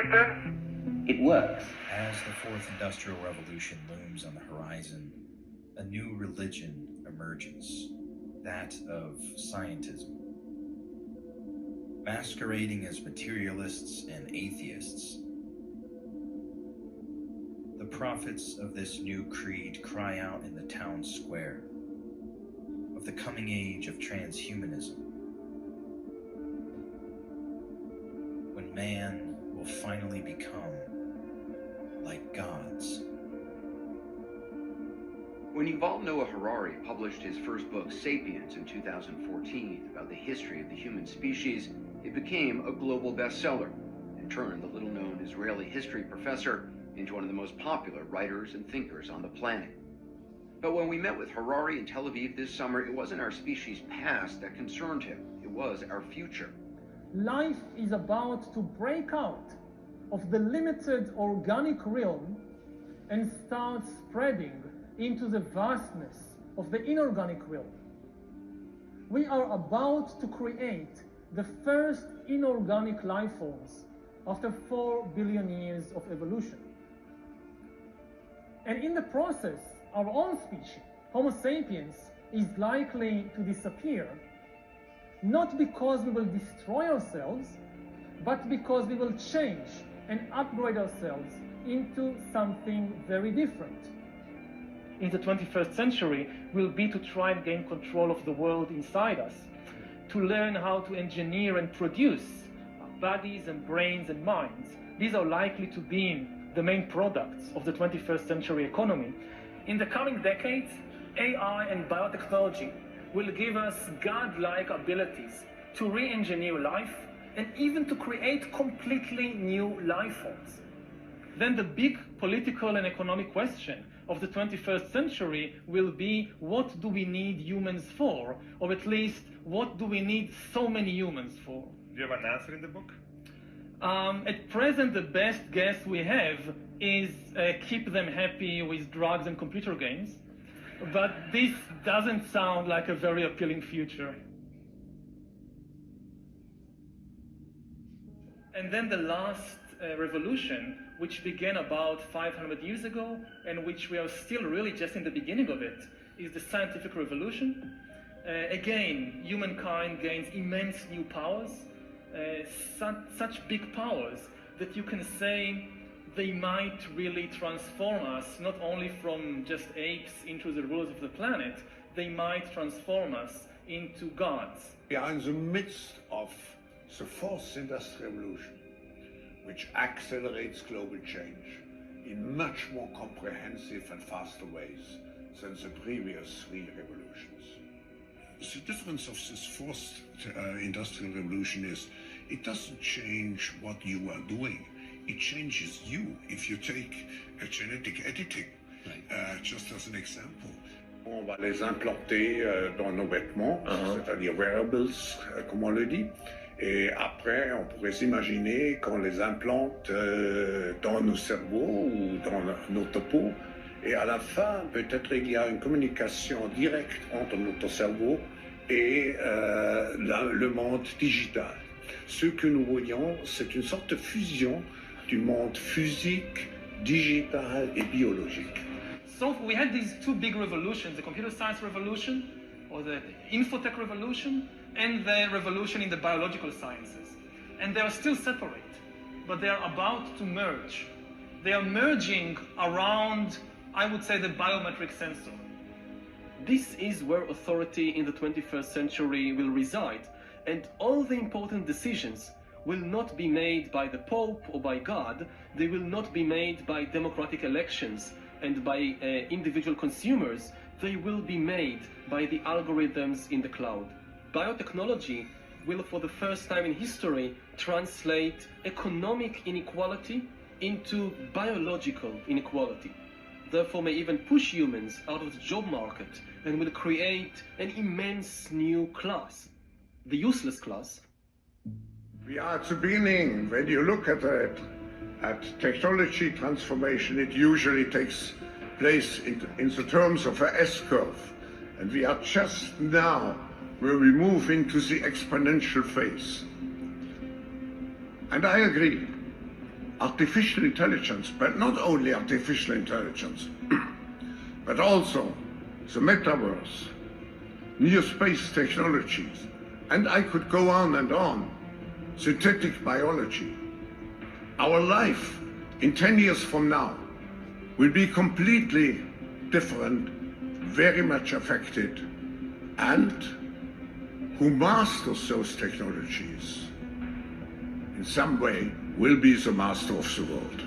understand? It works. As the fourth industrial revolution looms on the horizon, a new religion emerges, that of scientism. Masquerading as materialists and atheists, the prophets of this new creed cry out in the town square of the coming age of transhumanism, when man will finally become like gods. When Yuval Noah Harari published his first book, *Sapiens*, in 2014 about the history of the human species, it became a global bestseller and turned the little-known Israeli history professor into one of the most popular writers and thinkers on the planet. But when we met with Harari in Tel Aviv this summer, it wasn't our species' past that concerned him. It was our future. Life is about to break out of the limited organic realm and start spreading into the vastness of the inorganic realm. We are about to create the first inorganic life forms after 4 billion years of evolution. And in the process, our own species, Homo sapiens, is likely to disappear, not because we will destroy ourselves, but because we will change and upgrade ourselves into something very different. In the 21st century will be to try and gain control of the world inside us, to learn how to engineer and produce bodies and brains and minds. These are likely to be the main products of the 21st century economy. In the coming decades, AI and biotechnology will give us godlike abilities to re-engineer life and even to create completely new life forms. Then the big political and economic question of the 21st century will be, what do we need humans for? Or at least, what do we need so many humans for? Do you have an answer in the book? At present, the best guess we have is keep them happy with drugs and computer games. But this doesn't sound like a very appealing future. And then the last revolution, which began about 500 years ago, and which we are still really just in the beginning of it, is the scientific revolution. Again, humankind gains immense new powers, such big powers that you can say they might really transform us, not only from just apes into the rulers of the planet, they might transform us into gods. We are in the midst of the fourth industrial revolution, which accelerates global change in much more comprehensive and faster ways than the previous three revolutions. The difference of this fourth industrial revolution is it doesn't change what you are doing, it changes you. If you take a genetic editing, just as an example. On va les implanter dans nos vêtements, c'est-à-dire wearables, comme on le dit. Et après, on pourrait s'imaginer qu'on les implante dans nos cerveaux ou dans notre peau. Et à la fin, peut-être il y a une communication directe entre notre cerveau et le monde digital. Ce que nous voyons, c'est une sorte de fusion du monde physique, digital et biologique. So we had these two big revolutions, the computer science revolution, or the infotech revolution, and the revolution in the biological sciences. And they are still separate, but they are about to merge. They are merging around, I would say, the biometric sensor. This is where authority in the 21st century will reside, and all the important decisions will not be made by the Pope or by God. They will not be made by democratic elections and by individual consumers. They will be made by the algorithms in the cloud. Biotechnology will, for the first time in history, translate economic inequality into biological inequality. Therefore, may even push humans out of the job market and will create an immense new class, the useless class. We are at the beginning. When you look at it, at technology transformation, it usually takes place in the terms of an S-curve. And we are just now where we move into the exponential phase. And I agree. artificial intelligence, but not only artificial intelligence, but also the metaverse, new space technologies, and I could go on and on, synthetic biology. Our life in 10 years from now will be completely different, very much affected, and who masters those technologies in some way will be the master of the world.